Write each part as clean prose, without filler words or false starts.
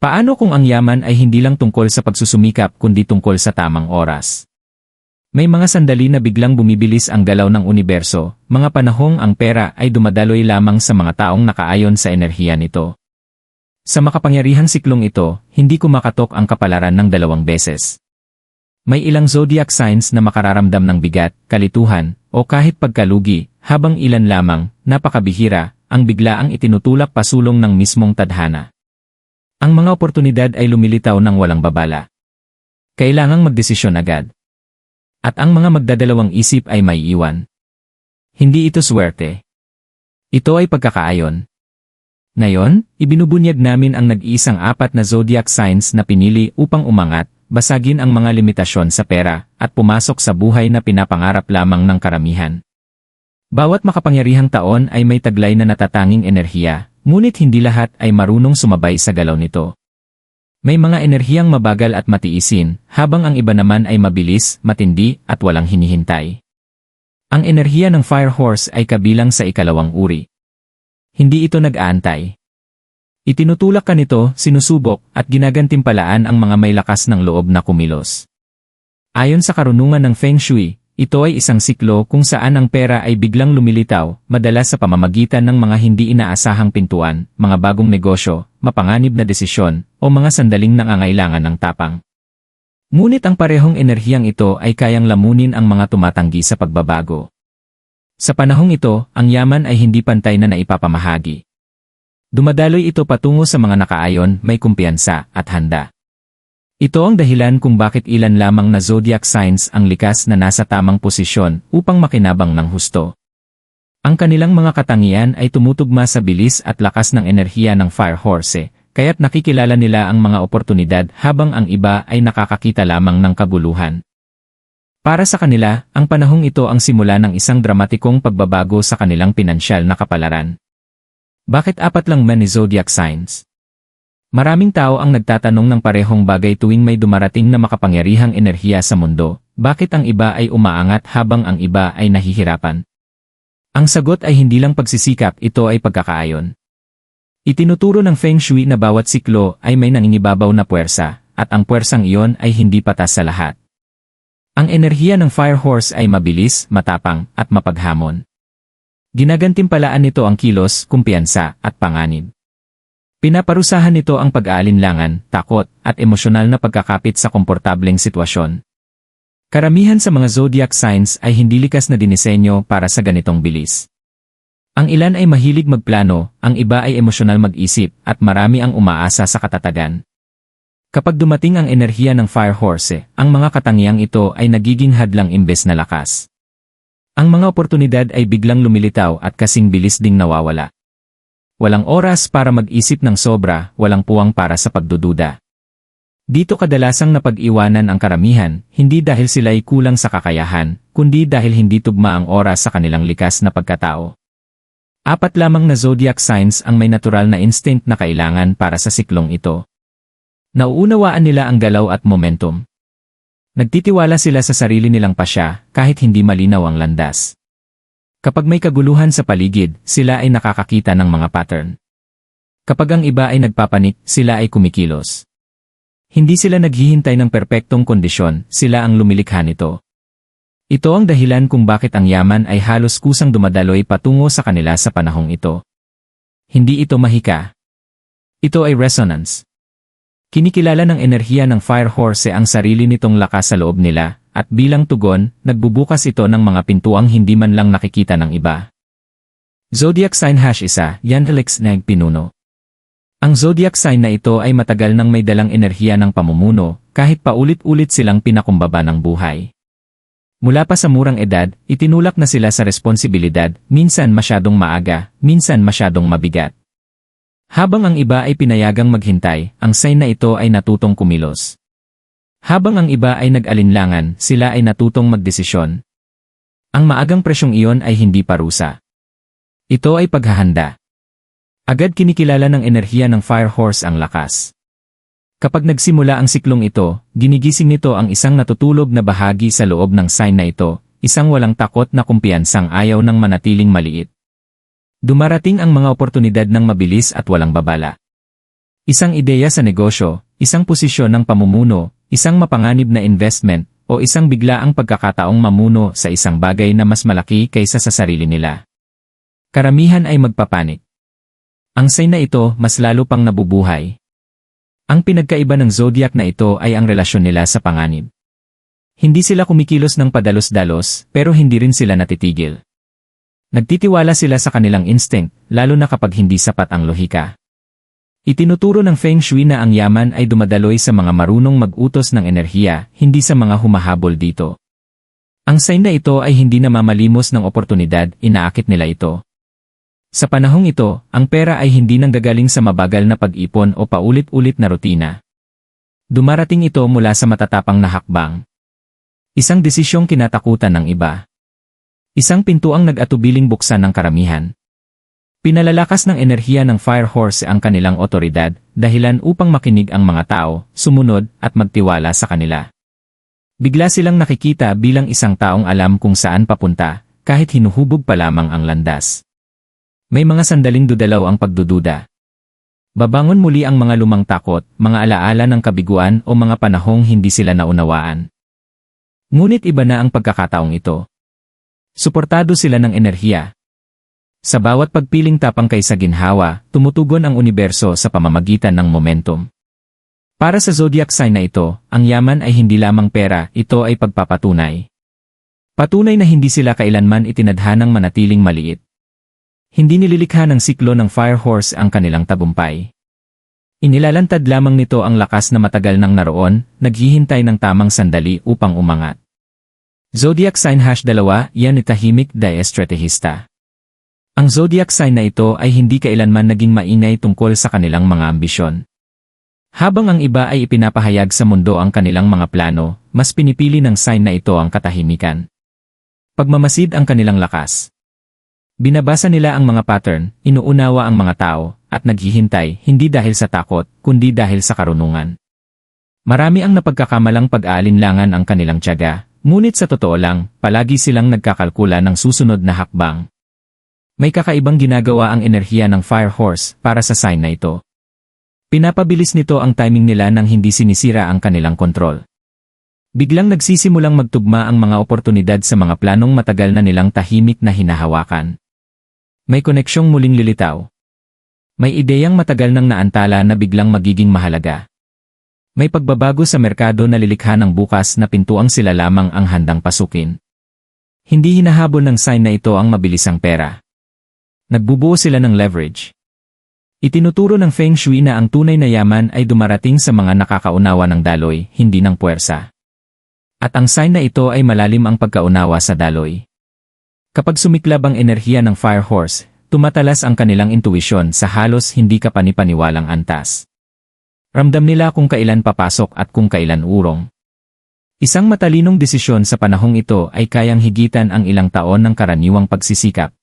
Paano kung ang yaman ay hindi lang tungkol sa pagsusumikap kundi tungkol sa tamang oras? May mga sandali na biglang bumibilis ang galaw ng universo, mga panahong ang pera ay dumadaloy lamang sa mga taong nakaayon sa enerhiya nito. Sa makapangyarihang siklong ito, hindi kumakatok ang kapalaran ng 2 beses. May ilang zodiac signs na makararamdam ng bigat, kalituhan, o kahit pagkalugi, habang ilan lamang, napakabihira, ang biglaang itinutulak pasulong ng mismong tadhana. Ang mga oportunidad ay lumilitaw ng walang babala. Kailangang magdesisyon agad. At ang mga magdadalawang isip ay may iwan. Hindi ito swerte. Ito ay pagkakaayon. Ngayon, ibinubunyag namin ang nag-iisang 4 na zodiac signs na pinili upang umangat, basagin ang mga limitasyon sa pera, at pumasok sa buhay na pinapangarap lamang ng karamihan. Bawat makapangyarihang taon ay may taglay na natatanging enerhiya, ngunit hindi lahat ay marunong sumabay sa galaw nito. May mga enerhiyang mabagal at matiisin, habang ang iba naman ay mabilis, matindi, at walang hinihintay. Ang enerhiya ng Fire Horse ay kabilang sa ikalawang uri. Hindi ito nag-aantay. Itinutulak ka nito, sinusubok, at ginagantimpalaan ang mga may lakas ng loob na kumilos. Ayon sa karunungan ng Feng Shui, ito ay isang siklo kung saan ang pera ay biglang lumilitaw, madalas sa pamamagitan ng mga hindi inaasahang pintuan, mga bagong negosyo, mapanganib na desisyon, o mga sandaling nangangailangan ng tapang. Ngunit ang parehong enerhiyang ito ay kayang lamunin ang mga tumatanggi sa pagbabago. Sa panahong ito, ang yaman ay hindi pantay na naipapamahagi. Dumadaloy ito patungo sa mga nakaayon, may kumpiyansa, at handa. Ito ang dahilan kung bakit ilan lamang na zodiac signs ang likas na nasa tamang posisyon upang makinabang ng husto. Ang kanilang mga katangian ay tumutugma sa bilis at lakas ng enerhiya ng Fire Horse, kaya't nakikilala nila ang mga oportunidad habang ang iba ay nakakakita lamang ng kabuluhan. Para sa kanila, ang panahong ito ang simula ng isang dramatikong pagbabago sa kanilang pinansyal na kapalaran. Bakit 4 lang man ni zodiac signs? Maraming tao ang nagtatanong ng parehong bagay tuwing may dumarating na makapangyarihang enerhiya sa mundo, bakit ang iba ay umaangat habang ang iba ay nahihirapan? Ang sagot ay hindi lang pagsisikap, ito ay pagkakaayon. Itinuturo ng Feng Shui na bawat siklo ay may nangingibabaw na puwersa, at ang puwersang iyon ay hindi patas sa lahat. Ang enerhiya ng Fire Horse ay mabilis, matapang, at mapaghamon. Ginagantimpalaan nito ang kilos, kumpiyansa, at panganib. Pinaparusahan nito ang pag-aalinlangan, takot, at emosyonal na pagkakapit sa komportableng sitwasyon. Karamihan sa mga zodiac signs ay hindi likas na dinisenyo para sa ganitong bilis. Ang ilan ay mahilig magplano, ang iba ay emosyonal mag-isip, at marami ang umaasa sa katatagan. Kapag dumating ang enerhiya ng Fire Horse, ang mga katangiang ito ay nagiging hadlang imbes na lakas. Ang mga oportunidad ay biglang lumilitaw at kasing bilis ding nawawala. Walang oras para mag-isip ng sobra, walang puwang para sa pagdududa. Dito kadalasang napag-iwanan ang karamihan, hindi dahil sila ay kulang sa kakayahan, kundi dahil hindi tugma ang oras sa kanilang likas na pagkatao. 4 lamang na zodiac signs ang may natural na instinct na kailangan para sa siklong ito. Nauunawaan nila ang galaw at momentum. Nagtitiwala sila sa sarili nilang pasya, kahit hindi malinaw ang landas. Kapag may kaguluhan sa paligid, sila ay nakakakita ng mga pattern. Kapag ang iba ay nagpapanik, sila ay kumikilos. Hindi sila naghihintay ng perpektong kondisyon, sila ang lumilikha nito. Ito ang dahilan kung bakit ang yaman ay halos kusang dumadaloy patungo sa kanila sa panahong ito. Hindi ito mahika. Ito ay resonance. Kinikilala ng enerhiya ng Fire Horse ang sarili nitong lakas sa loob nila, at bilang tugon, nagbubukas ito ng mga pintuang hindi man lang nakikita ng iba. Zodiac Sign #1, Yanhelix Neg Pinuno. Ang zodiac sign na ito ay matagal nang may dalang enerhiya ng pamumuno, kahit paulit-ulit silang pinakumbaba ng buhay. Mula pa sa murang edad, itinulak na sila sa responsibilidad, minsan masyadong maaga, minsan masyadong mabigat. Habang ang iba ay pinayagang maghintay, ang sign na ito ay natutong kumilos. Habang ang iba ay nag-alinlangan, sila ay natutong magdesisyon. Ang maagang presyong iyon ay hindi parusa. Ito ay paghahanda. Agad kinikilala ng enerhiya ng Fire Horse ang lakas. Kapag nagsimula ang siklong ito, ginigising nito ang isang natutulog na bahagi sa loob ng sign na ito, isang walang takot na kumpiyansang ayaw ng manatiling maliit. Dumarating ang mga oportunidad ng mabilis at walang babala. Isang ideya sa negosyo, isang posisyon ng pamumuno, isang mapanganib na investment, o isang biglaang pagkakataong mamuno sa isang bagay na mas malaki kaysa sa sarili nila. Karamihan ay magpapanik. Ang sign na ito mas lalo pang nabubuhay. Ang pinagkaiba ng zodiac na ito ay ang relasyon nila sa panganib. Hindi sila kumikilos ng padalos-dalos, pero hindi rin sila natitigil. Nagtitiwala sila sa kanilang instinct, lalo na kapag hindi sapat ang lohika. Itinuturo ng Feng Shui na ang yaman ay dumadaloy sa mga marunong mag-utos ng enerhiya, hindi sa mga humahabol dito. Ang sign na ito ay hindi namamalimos ng oportunidad, inaakit nila ito. Sa panahong ito, ang pera ay hindi nanggagaling sa mabagal na pag-ipon o paulit-ulit na rutina. Dumarating ito mula sa matatapang na hakbang. Isang desisyong kinatakutan ng iba. Isang pintuang nag-atubiling buksan ng karamihan. Pinalalakas ng enerhiya ng Fire Horse ang kanilang otoridad, dahilan upang makinig ang mga tao, sumunod, at magtiwala sa kanila. Bigla silang nakikita bilang isang taong alam kung saan papunta, kahit hinuhubog pa lamang ang landas. May mga sandaling dudalaw ang pagdududa. Babangon muli ang mga lumang takot, mga alaala ng kabiguan o mga panahong hindi sila naunawaan. Ngunit iba na ang pagkakataong ito. Suportado sila ng enerhiya. Sa bawat pagpiling tapang kaysa ginhawa, tumutugon ang universo sa pamamagitan ng momentum. Para sa zodiac sign na ito, ang yaman ay hindi lamang pera, ito ay pagpapatunay. Patunay na hindi sila kailanman itinadhanang manatiling maliit. Hindi nililikha ng siklo ng Fire Horse ang kanilang tagumpay. Inilalantad lamang nito ang lakas na matagal nang naroon, naghihintay ng tamang sandali upang umangat. Zodiac sign #2, yan tahimik na estratehista. Ang zodiac sign na ito ay hindi kailanman naging maingay tungkol sa kanilang mga ambisyon. Habang ang iba ay ipinapahayag sa mundo ang kanilang mga plano, mas pinipili ng sign na ito ang katahimikan. Pagmamasid ang kanilang lakas. Binabasa nila ang mga pattern, inuunawa ang mga tao, at naghihintay hindi dahil sa takot, kundi dahil sa karunungan. Marami ang napagkakamalang pag-aalinlangan ang kanilang tiyaga, ngunit sa totoo lang, palagi silang nagkakalkula ng susunod na hakbang. May kakaibang ginagawa ang enerhiya ng Fire Horse para sa sign na ito. Pinapabilis nito ang timing nila nang hindi sinisira ang kanilang kontrol. Biglang nagsisimulang magtugma ang mga oportunidad sa mga planong matagal na nilang tahimik na hinahawakan. May koneksyong muling lilitaw. May ideyang matagal nang naantala na biglang magiging mahalaga. May pagbabago sa merkado na lilikha ng bukas na pintuang sila lamang ang handang pasukin. Hindi hinahabol ng sign na ito ang mabilisang pera. Nagbubuo sila ng leverage. Itinuturo ng Feng Shui na ang tunay na yaman ay dumarating sa mga nakakaunawa ng daloy, hindi ng puwersa. At ang sign na ito ay malalim ang pagkaunawa sa daloy. Kapag sumiklab ang enerhiya ng Fire Horse, tumatalas ang kanilang intuisyon sa halos hindi kapanipaniwalang antas. Ramdam nila kung kailan papasok at kung kailan urong. Isang matalinong desisyon sa panahong ito ay kayang higitan ang ilang taon ng karaniwang pagsisikap.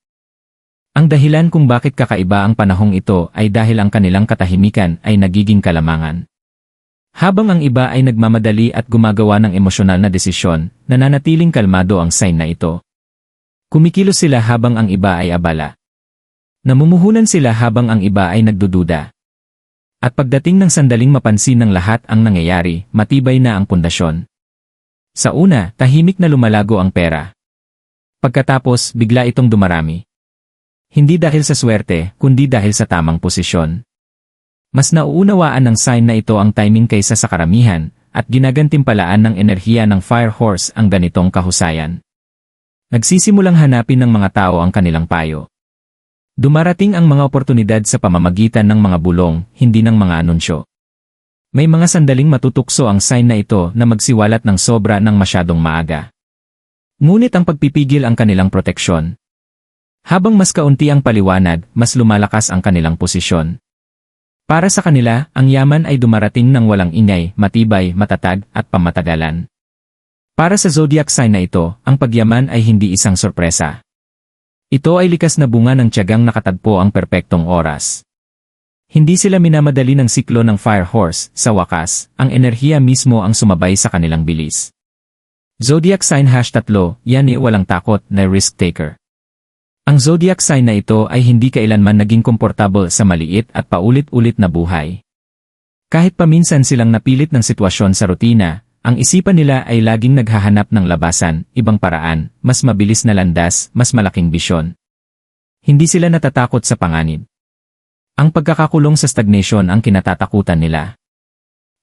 Ang dahilan kung bakit kakaiba ang panahong ito ay dahil ang kanilang katahimikan ay nagiging kalamangan. Habang ang iba ay nagmamadali at gumagawa ng emosyonal na desisyon, nananatiling kalmado ang sign na ito. Kumikilos sila habang ang iba ay abala. Namumuhunan sila habang ang iba ay nagdududa. At pagdating ng sandaling mapansin ng lahat ang nangyayari, matibay na ang pundasyon. Sa una, tahimik na lumalago ang pera. Pagkatapos, bigla itong dumarami. Hindi dahil sa swerte, kundi dahil sa tamang posisyon. Mas nauunawaan ng sign na ito ang timing kaysa sa karamihan, at ginagantimpalaan ng enerhiya ng Fire Horse ang ganitong kahusayan. Nagsisimulang hanapin ng mga tao ang kanilang payo. Dumarating ang mga oportunidad sa pamamagitan ng mga bulong, hindi ng mga anunsyo. May mga sandaling matutukso ang sign na ito na magsiwalat ng sobra ng masyadong maaga. Ngunit ang pagpipigil ang kanilang proteksyon. Habang mas kaunti ang paliwanag, mas lumalakas ang kanilang posisyon. Para sa kanila, ang yaman ay dumarating ng walang ingay, matibay, matatag, at pamatagalan. Para sa zodiac sign na ito, ang pagyaman ay hindi isang sorpresa. Ito ay likas na bunga ng tiyagang nakatagpo ang perpektong oras. Hindi sila minamadali ng siklo ng Fire Horse, sa wakas, ang enerhiya mismo ang sumabay sa kanilang bilis. Zodiac sign #3, yan ay walang takot na risk taker. Ang zodiac sign na ito ay hindi kailanman naging komportable sa maliit at paulit-ulit na buhay. Kahit paminsan silang napilit ng sitwasyon sa rutina, ang isipan nila ay laging naghahanap ng labasan, ibang paraan, mas mabilis na landas, mas malaking bisyon. Hindi sila natatakot sa panganib. Ang pagkakakulong sa stagnation ang kinatatakutan nila.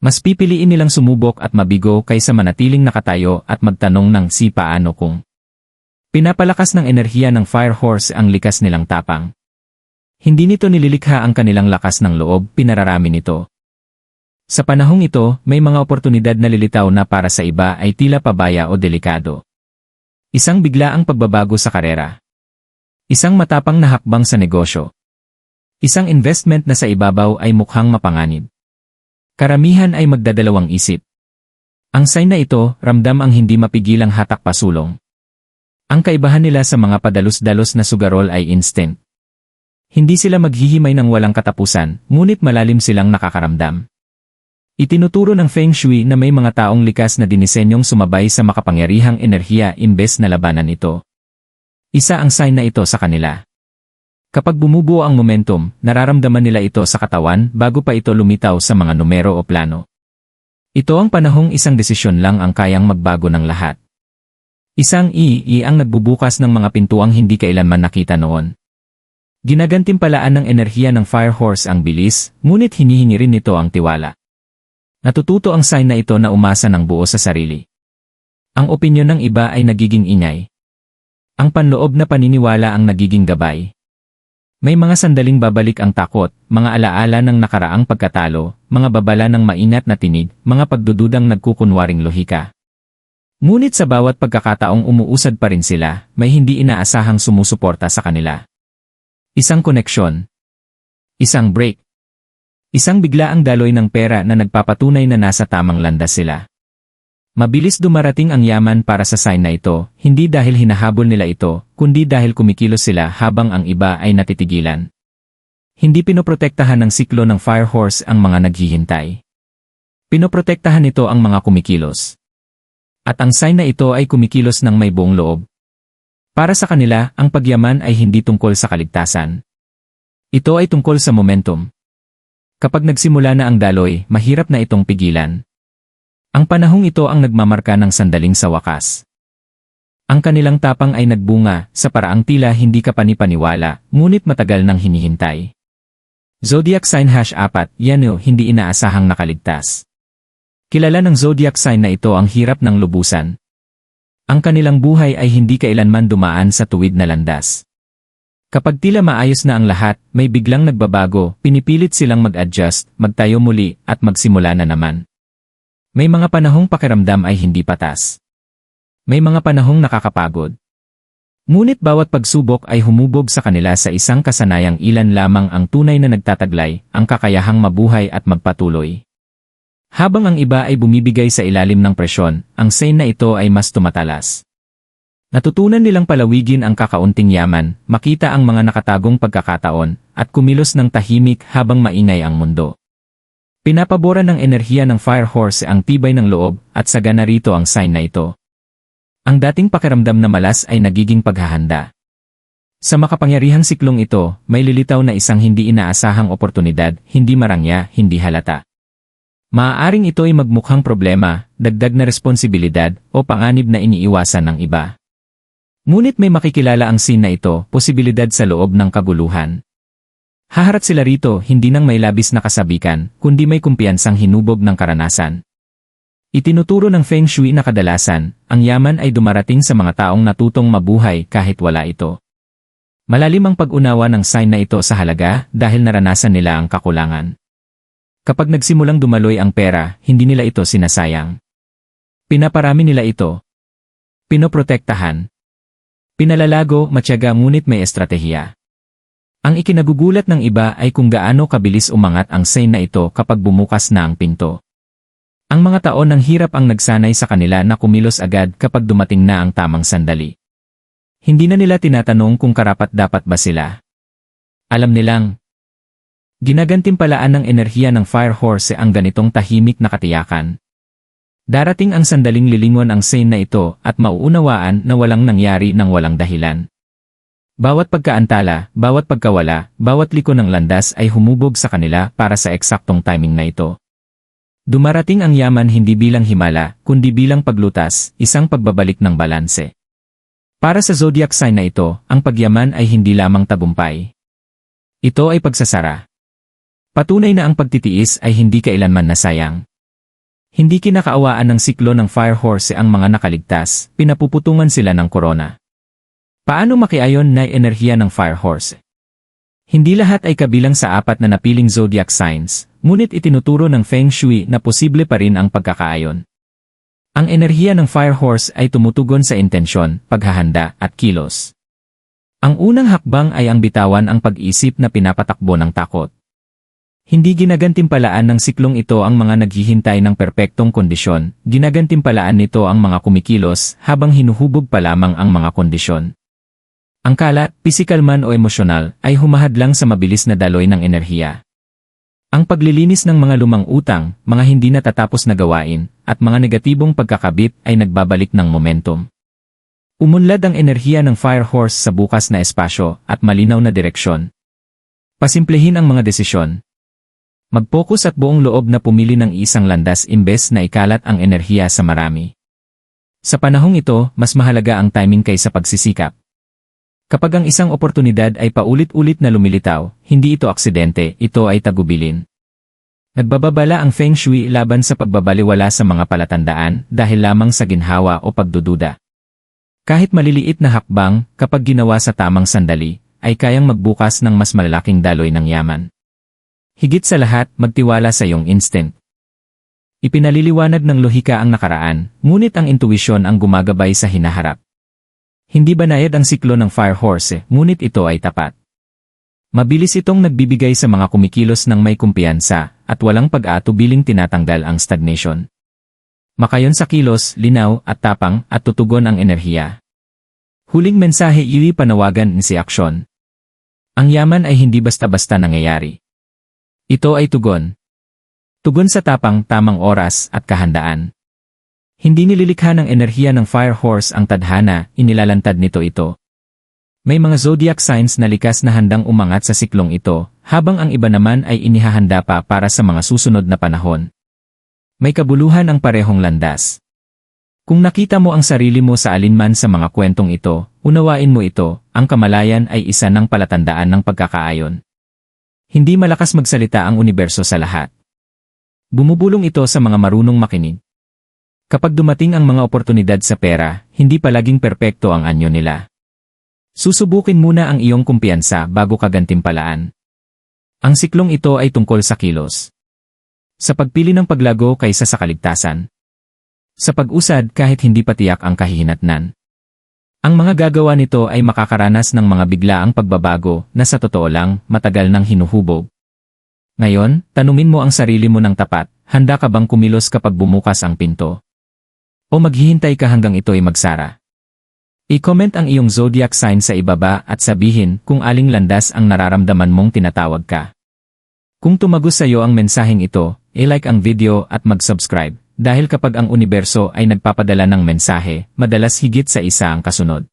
Mas pipiliin nilang sumubok at mabigo kaysa manatiling nakatayo at magtanong ng si paano kung. Pinapalakas ng enerhiya ng Fire Horse ang likas nilang tapang. Hindi nito nililikha ang kanilang lakas ng loob, pinararami nito. Sa panahong ito, may mga oportunidad na lilitaw na para sa iba ay tila pabaya o delikado. Isang biglaang pagbabago sa karera. Isang matapang na hakbang sa negosyo. Isang investment na sa ibabaw ay mukhang mapanganib. Karamihan ay magdadalawang isip. Ang sign na ito, ramdam ang hindi mapigilang hatak pasulong. Ang kaibahan nila sa mga padalos-dalos na sugarol ay instant. Hindi sila maghihimay ng walang katapusan, ngunit malalim silang nakakaramdam. Itinuturo ng Feng Shui na may mga taong likas na dinisenyong sumabay sa makapangyarihang enerhiya imbes na labanan ito. Isa ang sign na ito sa kanila. Kapag bumubuo ang momentum, nararamdaman nila ito sa katawan bago pa ito lumitaw sa mga numero o plano. Ito ang panahong isang desisyon lang ang kayang magbago ng lahat. Isang ang nagbubukas ng mga pintuang hindi kailanman nakita noon. Ginagantimpalaan ng enerhiya ng Fire Horse ang bilis, ngunit hinihingi rin nito ang tiwala. Natututo ang sign na ito na umasa ng buo sa sarili. Ang opinyon ng iba ay nagiging ingay. Ang panloob na paniniwala ang nagiging gabay. May mga sandaling babalik ang takot, mga alaala ng nakaraang pagkatalo, mga babala ng mainat na tinig, mga pagdududang nagkukunwaring lohika. Ngunit sa bawat pagkakataong umuusad pa rin sila, may hindi inaasahang sumusuporta sa kanila. Isang koneksyon. Isang break. Isang biglaang daloy ng pera na nagpapatunay na nasa tamang landas sila. Mabilis dumarating ang yaman para sa sign na ito, hindi dahil hinahabol nila ito, kundi dahil kumikilos sila habang ang iba ay natitigilan. Hindi pinoprotektahan ng siklo ng Fire Horse ang mga naghihintay. Pinoprotektahan nito ang mga kumikilos. At ang sign na ito ay kumikilos ng may buong loob. Para sa kanila, ang pagyaman ay hindi tungkol sa kaligtasan. Ito ay tungkol sa momentum. Kapag nagsimula na ang daloy, mahirap na itong pigilan. Ang panahong ito ang nagmamarka ng sandaling sa wakas. Ang kanilang tapang ay nagbunga sa paraang tila hindi ka panipaniwala, ngunit matagal nang hinihintay. Zodiac Sign #4, Yano, hindi inaasahang nakaligtas. Kilala ng zodiac sign na ito ang hirap ng lubusan. Ang kanilang buhay ay hindi kailanman dumaan sa tuwid na landas. Kapag tila maayos na ang lahat, may biglang nagbabago, pinipilit silang mag-adjust, magtayo muli, at magsimula na naman. May mga panahong pakiramdam ay hindi patas. May mga panahong nakakapagod. Ngunit bawat pagsubok ay humubog sa kanila sa isang kasanayang ilan lamang ang tunay na nagtataglay, ang kakayahang mabuhay at magpatuloy. Habang ang iba ay bumibigay sa ilalim ng presyon, ang sign na ito ay mas tumatalas. Natutunan nilang palawigin ang kakaunting yaman, makita ang mga nakatagong pagkakataon, at kumilos ng tahimik habang maingay ang mundo. Pinapabora ng enerhiya ng Fire Horse ang tibay ng loob, at sagana rito ang sign na ito. Ang dating pakiramdam na malas ay nagiging paghahanda. Sa makapangyarihang siklong ito, may lilitaw na isang hindi inaasahang oportunidad, hindi marangya, hindi halata. Maaaring ito ay magmukhang problema, dagdag na responsibilidad, o panganib na iniiwasan ng iba. Ngunit may makikilala ang scene na ito, posibilidad sa loob ng kaguluhan. Haharap sila rito hindi nang may labis na kasabikan, kundi may kumpiyansang hinubog ng karanasan. Itinuturo ng Feng Shui na kadalasan, ang yaman ay dumarating sa mga taong natutong mabuhay kahit wala ito. Malalim ang pag-unawa ng sign na ito sa halaga dahil naranasan nila ang kakulangan. Kapag nagsimulang dumaloy ang pera, hindi nila ito sinasayang. Pinaparami nila ito. Pinoprotektahan. Pinalalago, matyaga ngunit may estratehiya. Ang ikinagugulat ng iba ay kung gaano kabilis umangat ang sign na ito kapag bumukas na ang pinto. Ang mga taon ng hirap ang nagsanay sa kanila na kumilos agad kapag dumating na ang tamang sandali. Hindi na nila tinatanong kung karapat-dapat ba sila. Alam nilang, ginagantimpalaan ng enerhiya ng Fire Horse ang ganitong tahimik na katiyakan. Darating ang sandaling lilingon ang sign na ito at mauunawaan na walang nangyari ng walang dahilan. Bawat pagkaantala, bawat pagkawala, bawat liko ng landas ay humubog sa kanila para sa eksaktong timing na ito. Dumarating ang yaman hindi bilang himala, kundi bilang paglutas, isang pagbabalik ng balanse. Para sa zodiac sign na ito, ang pagyaman ay hindi lamang tagumpay. Ito ay pagsasara. Patunay na ang pagtitiis ay hindi kailanman nasayang. Hindi kinakaawaan ng siklo ng fire horse ang mga nakaligtas, pinapuputungan sila ng korona. Paano makiayon na enerhiya ng fire horse? Hindi lahat ay kabilang sa apat na napiling zodiac signs, ngunit itinuturo ng Feng Shui na posible pa rin ang pagkakaayon. Ang enerhiya ng fire horse ay tumutugon sa intensyon, paghahanda, at kilos. Ang unang hakbang ay ang bitawan ang pag-isip na pinapatakbo ng takot. Hindi ginagantimpalaan ng siklong ito ang mga naghihintay ng perpektong kondisyon, ginagantimpalaan nito ang mga kumikilos habang hinuhubog pa lamang ang mga kondisyon. Ang kalat, pisikal man o emosyonal, ay humahadlang sa mabilis na daloy ng enerhiya. Ang paglilinis ng mga lumang utang, mga hindi natatapos na gawain, at mga negatibong pagkakabit ay nagbabalik ng momentum. Umunlad ang enerhiya ng fire horse sa bukas na espasyo at malinaw na direksyon. Pasimplehin ang mga desisyon. Mag-focus at buong loob na pumili ng isang landas imbes na ikalat ang enerhiya sa marami. Sa panahong ito, mas mahalaga ang timing kaysa pagsisikap. Kapag ang isang oportunidad ay paulit-ulit na lumilitaw, hindi ito aksidente, ito ay tagubilin. Nagbababala ang Feng Shui laban sa pagbabaliwala sa mga palatandaan dahil lamang sa ginhawa o pagdududa. Kahit maliliit na hakbang, kapag ginawa sa tamang sandali, ay kayang magbukas ng mas malalaking daloy ng yaman. Higit sa lahat, magtiwala sa iyong instinct. Ipinaliliwanag ng lohika ang nakaraan, ngunit ang intuwisyon ang gumagabay sa hinaharap. Hindi banayad ang siklo ng fire horse, ngunit ito ay tapat. Mabilis itong nagbibigay sa mga kumikilos ng may kumpiyansa, at walang pag-aatubiling tinatanggal ang stagnation. Makayon sa kilos, linaw, at tapang, at tutugon ang enerhiya. Huling mensahe ili panawagan si aksyon. Ang yaman ay hindi basta-basta nangyayari. Ito ay tugon. Tugon sa tapang, tamang oras, at kahandaan. Hindi nililikha ng enerhiya ng fire horse ang tadhana, inilalantad nito ito. May mga zodiac signs na likas na handang umangat sa siklong ito, habang ang iba naman ay inihahanda pa para sa mga susunod na panahon. May kabuluhan ang parehong landas. Kung nakita mo ang sarili mo sa alinman sa mga kwentong ito, unawain mo ito, ang kamalayan ay isa ng palatandaan ng pagkakaayon. Hindi malakas magsalita ang universo sa lahat. Bumubulong ito sa mga marunong makinig. Kapag dumating ang mga oportunidad sa pera, hindi palaging perpekto ang anyo nila. Susubukin muna ang iyong kumpiyansa bago ka gantimpalaan. Ang siklong ito ay tungkol sa kilos. Sa pagpili ng paglago kaysa sa kaligtasan. Sa pag-usad kahit hindi patiyak ang kahihinatnan. Ang mga gagawa nito ay makakaranas ng mga biglaang pagbabago na sa totoo lang matagal nang hinuhubog. Ngayon, tanungin mo ang sarili mo ng tapat, handa ka bang kumilos kapag bumukas ang pinto? O maghihintay ka hanggang ito ay magsara? I-comment ang iyong zodiac sign sa ibaba at sabihin kung aling landas ang nararamdaman mong tinatawag ka. Kung tumagos sa iyo ang mensaheng ito, i-like ang video at mag-subscribe, dahil kapag ang universo ay nagpapadala ng mensahe, madalas higit sa isa ang kasunod.